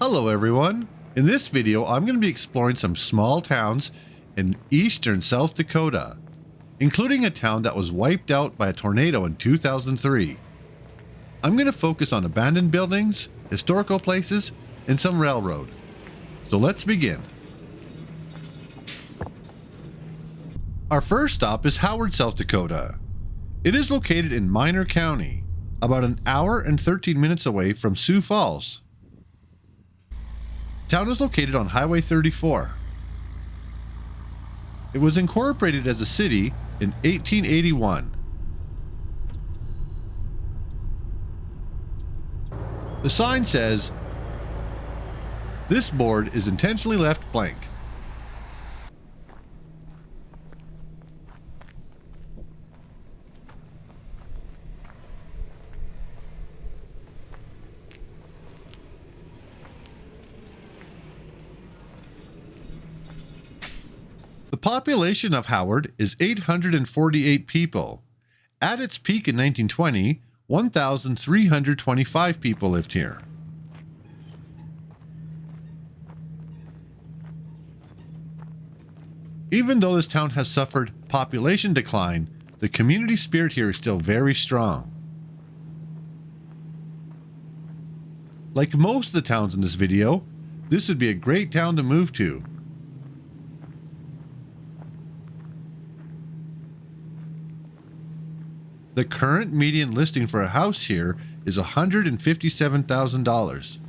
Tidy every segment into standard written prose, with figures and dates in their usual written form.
Hello everyone! In this video I'm going to be exploring some small towns in eastern South Dakota, including a town that was wiped out by a tornado in 2003. I'm going to focus on abandoned buildings, historical places, and some railroad. So let's begin. Our first stop is Howard, South Dakota. It is located in Minor County, about an hour and 13 minutes away from Sioux Falls. The town is located on Highway 34. It was incorporated as a city in 1881. The sign says, "This board is intentionally left blank." The population of Howard is 848 people. At its peak in 1920, 1,325 people lived here. Even though this town has suffered population decline, the community spirit here is still very strong. Like most of the towns in this video, this would be a great town to move to. The current median listing for a house here is $157,000.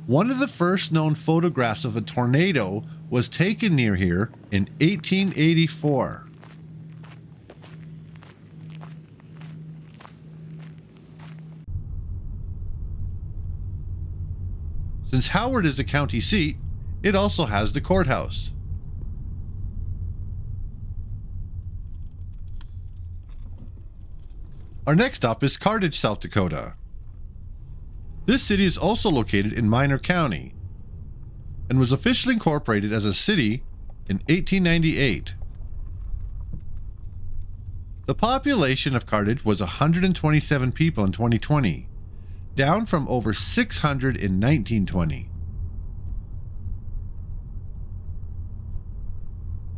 One of the first known photographs of a tornado was taken near here in 1884. Since Howard is a county seat, it also has the courthouse. Our next stop is Carthage, South Dakota. This city is also located in Minor County and was officially incorporated as a city in 1898. The population of Carthage was 127 people in 2020, down from over 600 in 1920.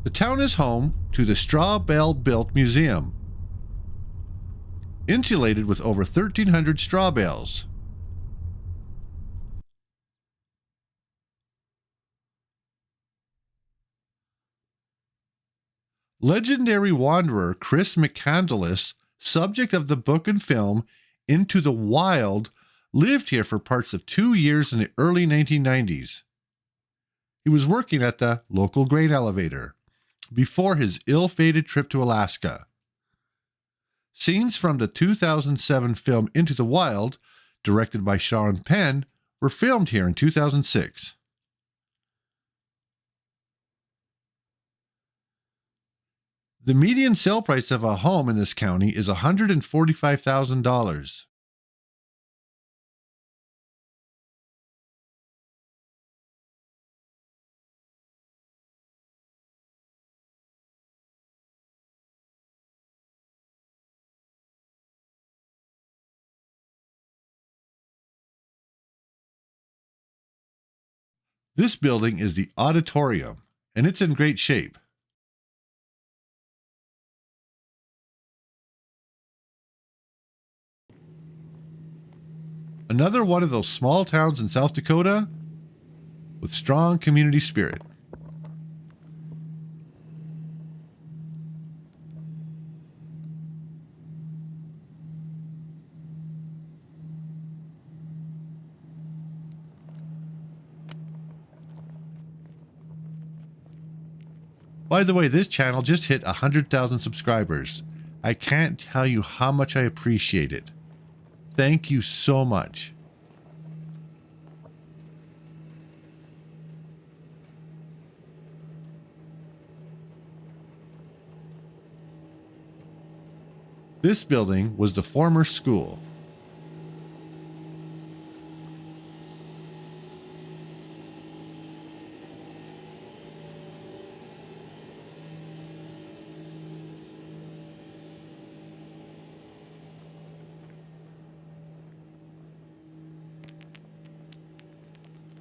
The town is home to the Straw Bale Built Museum, insulated with over 1,300 straw bales. Legendary wanderer Chris McCandless, subject of the book and film Into the Wild, lived here for parts of 2 years in the early 1990s. He was working at the local grain elevator before his ill-fated trip to Alaska. Scenes from the 2007 film Into the Wild, directed by Sean Penn, were filmed here in 2006. The median sale price of a home in this county is $145,000. This building is the auditorium, and it's in great shape. Another one of those small towns in South Dakota with strong community spirit. By the way, this channel just hit 100,000 subscribers. I can't tell you how much I appreciate it. Thank you so much. This building was the former school.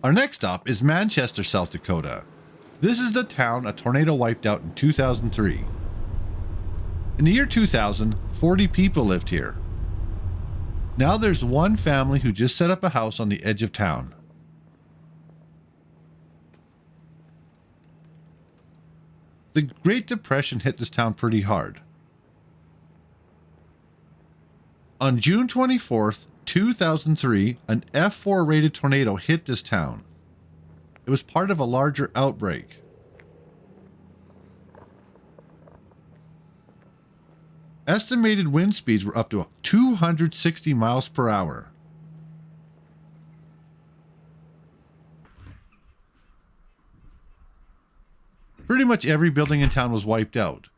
Our next stop is Manchester, South Dakota. This is the town a tornado wiped out in 2003. In the year 2000, 40 people lived here. Now there's one family who just set up a house on the edge of town. The Great Depression hit this town pretty hard. On June 24th, 2003, an F4 rated tornado hit this town. It was part of a larger outbreak. Estimated wind speeds were up to 260 miles per hour. Pretty much every building in town was wiped out.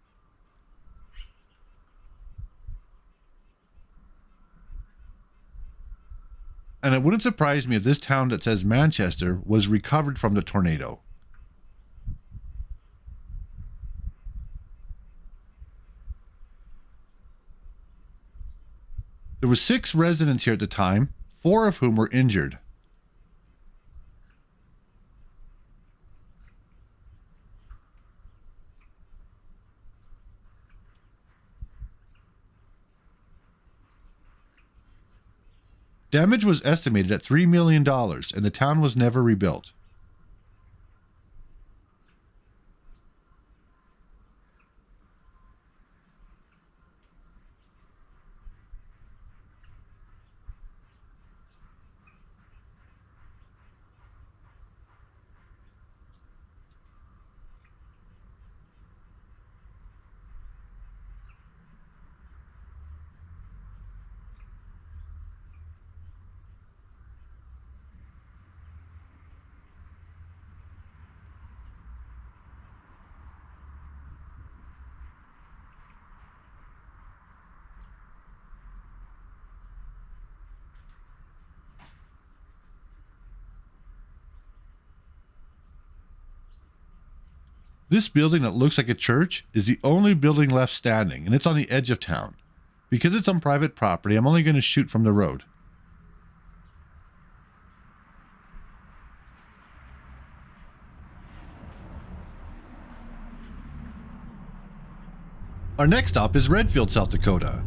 And it wouldn't surprise me if this town that says Manchester was recovered from the tornado. There were 6 residents here at the time, 4 of whom were injured. Damage was estimated at $3 million, and the town was never rebuilt. This building that looks like a church is the only building left standing, and it's on the edge of town. Because it's on private property, I'm only going to shoot from the road. Our next stop is Redfield, South Dakota.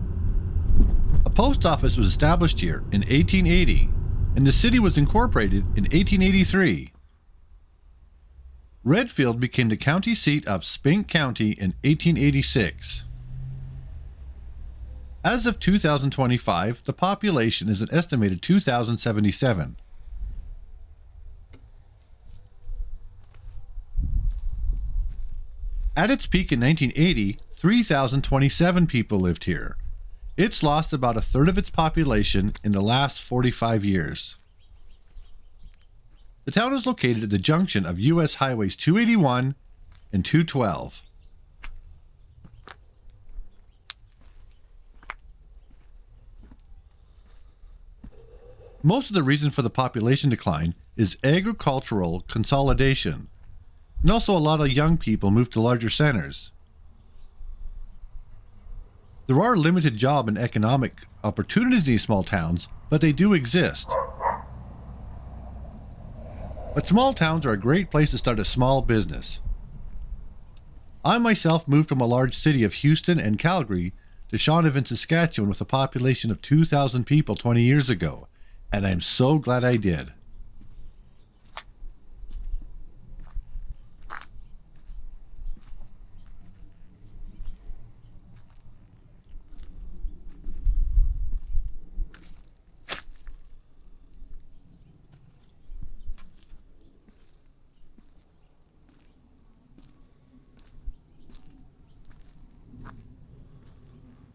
A post office was established here in 1880, and the city was incorporated in 1883. Redfield became the county seat of Spink County in 1886. As of 2025, the population is an estimated 2,077. At its peak in 1980, 3,027 people lived here. It's lost about a third of its population in the last 45 years. The town is located at the junction of U.S. Highways 281 and 212. Most of the reason for the population decline is agricultural consolidation, and also a lot of young people move to larger centers. There are limited job and economic opportunities in these small towns, but they do exist. But small towns are a great place to start a small business. I myself moved from a large city of Houston and Calgary to Shaunavon, Saskatchewan with a population of 2,000 people 20 years ago, and I'm so glad I did.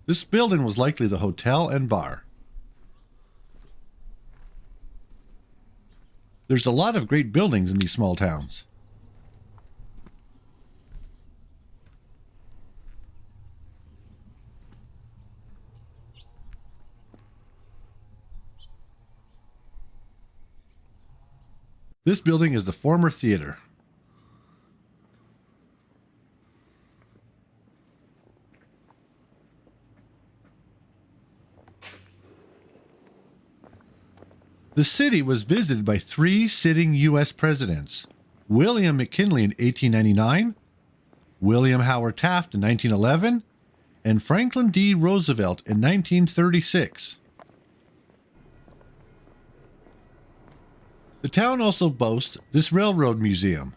This building was likely the hotel and bar. There's a lot of great buildings in these small towns. This building is the former theater. The city was visited by 3 sitting U.S. presidents: William McKinley in 1899, William Howard Taft in 1911, and Franklin D. Roosevelt in 1936. The town also boasts this railroad museum.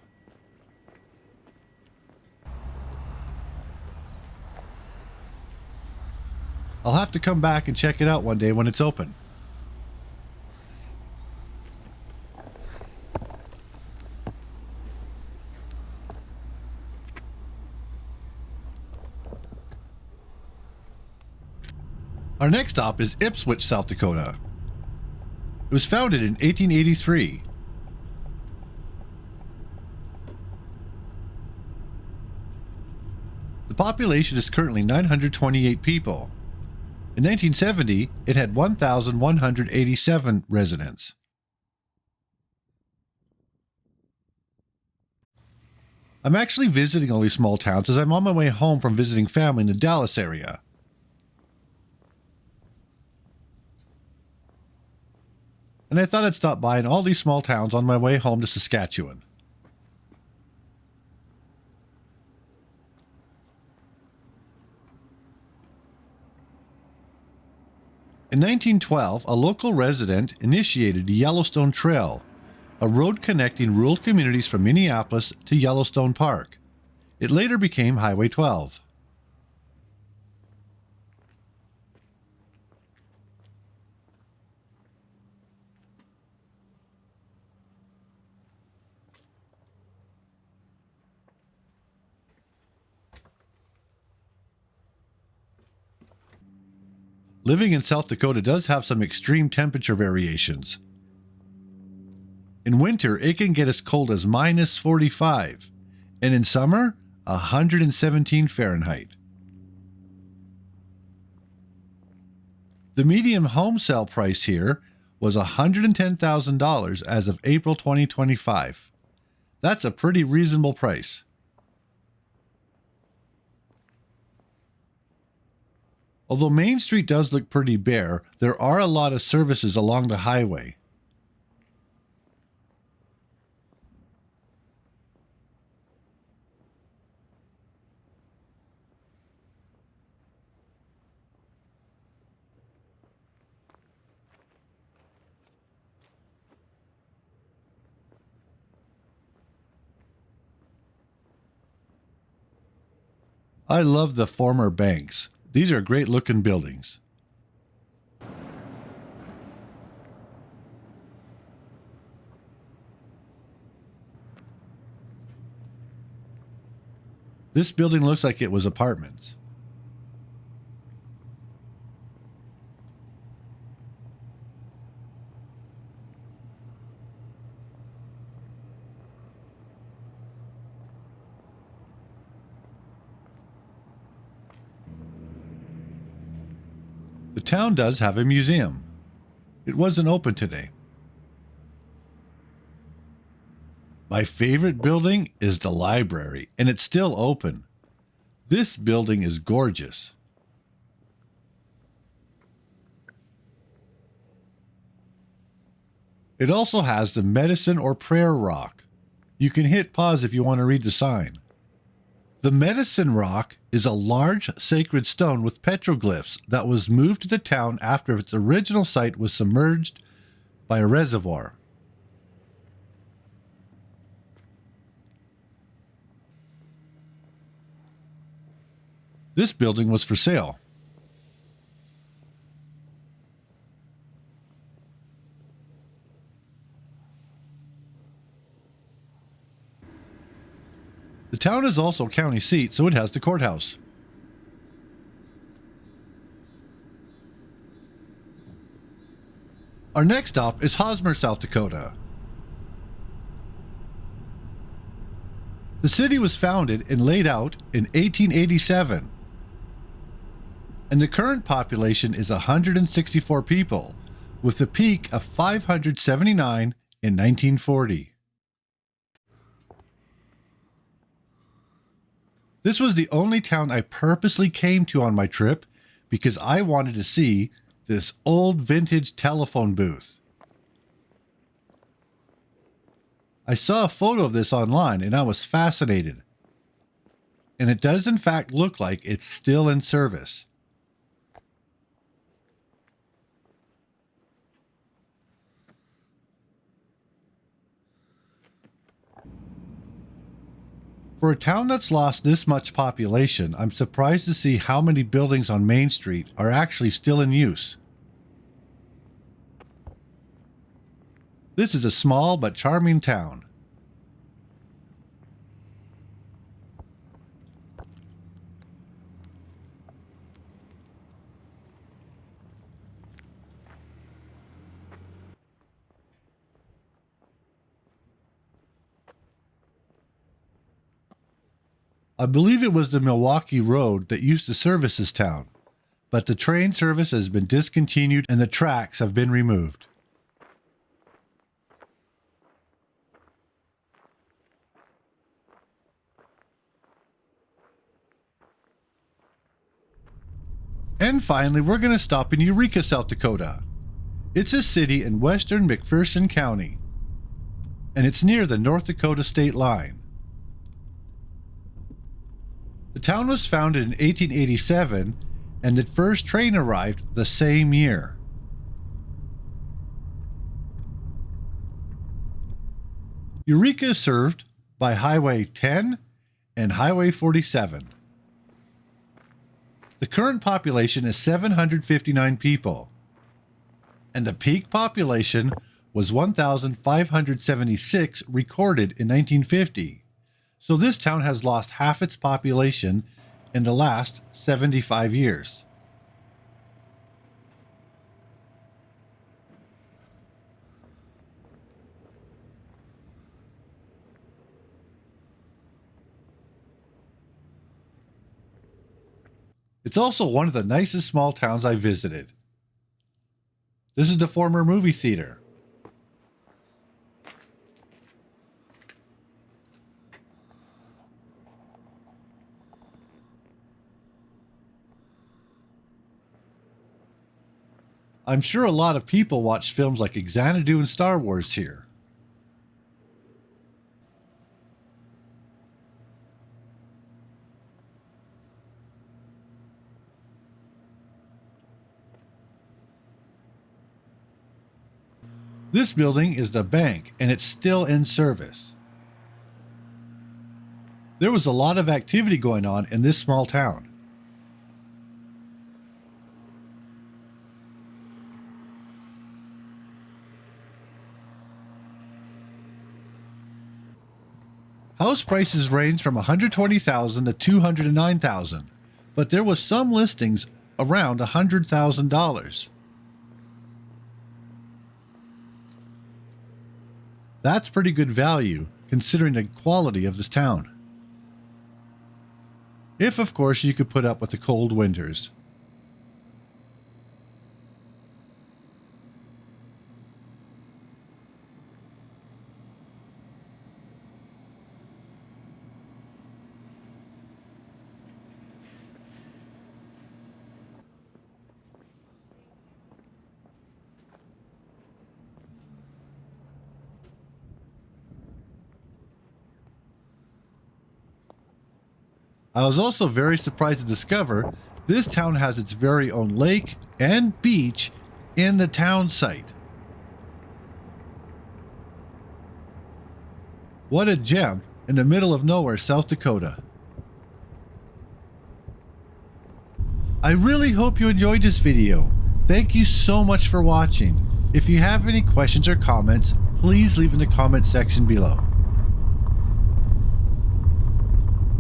I'll have to come back and check it out one day when it's open. Our next stop is Ipswich, South Dakota. It was founded in 1883. The population is currently 928 people. In 1970, it had 1,187 residents. I'm actually visiting all these small towns as I'm on my way home from visiting family in the Dallas area. And I thought I'd stop by in all these small towns on my way home to Saskatchewan. In 1912, a local resident initiated the Yellowstone Trail, a road connecting rural communities from Minneapolis to Yellowstone Park. It later became Highway 12. Living in South Dakota does have some extreme temperature variations. In winter, it can get as cold as minus 45, and in summer, 117 Fahrenheit. The median home sale price here was $110,000 as of April 2025. That's a pretty reasonable price. Although Main Street does look pretty bare, there are a lot of services along the highway. I love the former banks. These are great looking buildings. This building looks like it was apartments. The town does have a museum. It wasn't open today. My favorite building is the library, and it's still open. This building is gorgeous. It also has the medicine or prayer rock. You can hit pause if you want to read the sign. The Medicine Rock is a large sacred stone with petroglyphs that was moved to the town after its original site was submerged by a reservoir. This building was for sale. The town is also county seat, so it has the courthouse. Our next stop is Hosmer, South Dakota. The city was founded and laid out in 1887, and the current population is 164 people, with a peak of 579 in 1940. This was the only town I purposely came to on my trip because I wanted to see this old vintage telephone booth. I saw a photo of this online and I was fascinated. And it does in fact look like it's still in service. For a town that's lost this much population, I'm surprised to see how many buildings on Main Street are actually still in use. This is a small but charming town. I believe it was the Milwaukee Road that used to service this town, but the train service has been discontinued and the tracks have been removed. And finally, we're going to stop in Eureka, South Dakota. It's a city in western McPherson County, and it's near the North Dakota state line. The town was founded in 1887, and the first train arrived the same year. Eureka is served by Highway 10 and Highway 47. The current population is 759 people, and the peak population was 1,576 recorded in 1950. So this town has lost half its population in the last 75 years. It's also one of the nicest small towns I visited. This is the former movie theater. I'm sure a lot of people watch films like Xanadu and Star Wars here. This building is the bank and it's still in service. There was a lot of activity going on in this small town. House prices range from $120,000 to $209,000, but there was some listings around $100,000. That's pretty good value considering the quality of this town. If, of course, you could put up with the cold winters. I was also very surprised to discover this town has its very own lake and beach in the town site. What a gem in the middle of nowhere, South Dakota. I really hope you enjoyed this video. Thank you so much for watching. If you have any questions or comments, please leave in the comment section below.